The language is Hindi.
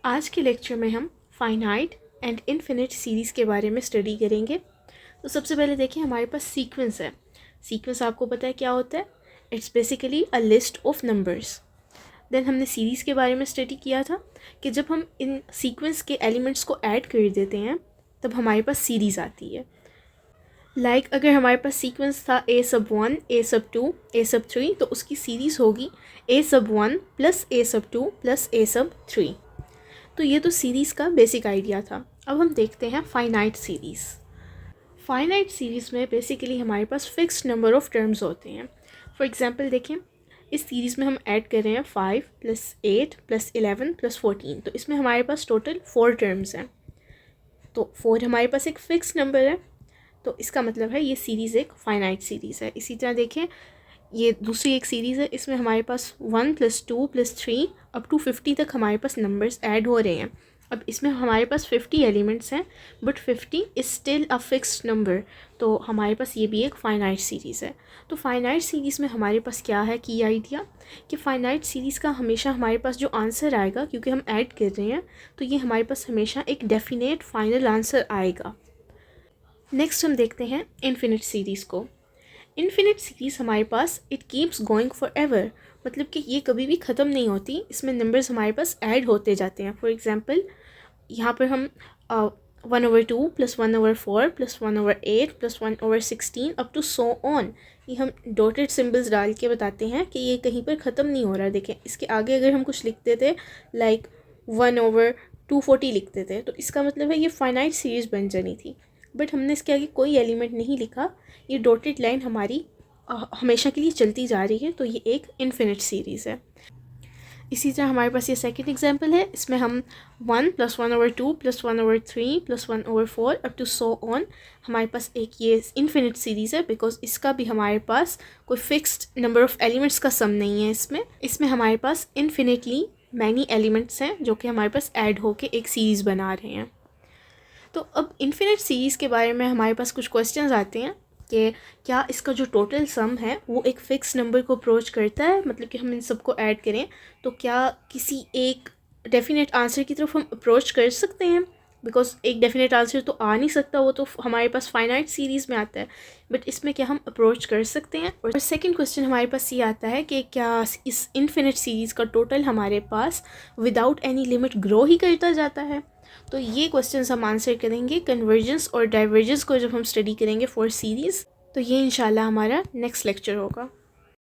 आज के लेक्चर में हम फाइनाइट एंड इनफिनिट सीरीज़ के बारे में स्टडी करेंगे। तो सबसे पहले देखिए हमारे पास सीक्वेंस है। सीक्वेंस आपको पता है क्या होता है? It's basically a list of numbers. Then हमने सीरीज़ के बारे में स्टडी किया था कि जब हम इन सीक्वेंस के एलिमेंट्स को ऐड कर देते हैं तब हमारे पास सीरीज़ आती है। अगर हमारे पास सीक्वेंस था a⁻1 a⁻2 a⁻3 तो उसकी सीरीज़ होगी a⁻1 plus a⁻2 plus a⁻3। तो ये तो सीरीज़ का बेसिक आइडिया था। अब हम देखते हैं फाइनाइट सीरीज़। फाइनाइट सीरीज़ में बेसिकली हमारे पास फिक्स्ड नंबर ऑफ टर्म्स होते हैं। फॉर एग्जांपल देखें, इस सीरीज़ में हम ऐड कर रहे हैं 5 + 8 + 11 + 14। तो इसमें हमारे पास टोटल 4 टर्म्स हैं। तो 4 हमारे पास एक फ़िक्स नंबर है, तो इसका मतलब है ये सीरीज़ एक फाइनाइट सीरीज़ है। इसी तरह देखें, ये दूसरी एक सीरीज़ है, इसमें हमारे पास 1 + 2 + 3 अप टू 50 तक हमारे पास नंबर्स ऐड हो रहे हैं। अब इसमें हमारे पास 50 एलिमेंट्स हैं, but 50 is still a fixed number. तो हमारे पास ये भी एक फाइनाइट सीरीज़ है। तो फाइनाइट सीरीज़ में हमारे पास क्या है की आइडिया कि फ़ाइनाइट सीरीज़ का हमेशा हमारे पास जो आंसर आएगा, क्योंकि हम ऐड कर रहे हैं तो ये हमारे पास हमेशा एक डेफिनेट फाइनल आंसर आएगा। नेक्स्ट हम देखते हैं इनफिनिट सीरीज़ को। इनफिनिट सीरीज़ हमारे पास it keeps going forever, मतलब कि ये कभी भी ख़त्म नहीं होती। इसमें नंबर्स हमारे पास ऐड होते जाते हैं। फॉर एग्जांपल यहाँ पर हम 1/2 + 1/4 + 1/8 + 1/16 अप टू सो ऑन, ये हम डॉटेड सिम्बल्स डाल के बताते हैं कि ये कहीं पर ख़त्म नहीं हो रहा। देखें, इसके आगे अगर हम कुछ लिखते थे लाइक 1/240 लिखते थे तो इसका मतलब है ये फाइनाइट सीरीज़ बन जानी थी, बट हमने इसके आगे कोई एलिमेंट नहीं लिखा। ये डॉटेड लाइन हमारी हमेशा के लिए चलती जा रही है, तो ये एक इनफिनिट सीरीज़ है। इसी तरह हमारे पास ये सेकंड एग्जांपल है, इसमें हम 1 + 1/2 + 1/3 + 1/4 अप टू सो ऑन, हमारे पास एक ये इनफिनिट सीरीज़ है बिकॉज इसका भी हमारे पास कोई फिक्स्ड नंबर ऑफ एलिमेंट्स का सम नहीं है। इसमें हमारे पास इनफिनिटली मैनी एलिमेंट्स हैं जो कि हमारे पास ऐड होके एक सीरीज़ बना रहे हैं। तो अब इनफिनिट सीरीज़ के बारे में हमारे पास कुछ क्वेश्चंस आते हैं कि क्या इसका जो टोटल सम है वो एक फ़िक्स नंबर को अप्रोच करता है, मतलब कि हम इन सबको ऐड करें तो क्या किसी एक डेफिनेट आंसर की तरफ हम अप्रोच कर सकते हैं? बिकॉज एक डेफिनेट आंसर तो आ नहीं सकता, वो तो हमारे पास फाइनाइट सीरीज़ में आता है, बट इसमें क्या हम अप्रोच कर सकते हैं? और सेकंड क्वेश्चन हमारे पास ये आता है कि क्या इस इनफिनिट सीरीज़ का टोटल हमारे पास विदाउट एनी लिमिट ग्रो ही करता जाता है? तो ये क्वेश्चंस हम आंसर करेंगे कन्वर्जेंस और डाइवर्जेंस को जब हम स्टडी करेंगे फॉर सीरीज़। तो ये इंशाल्लाह हमारा नेक्स्ट लेक्चर होगा।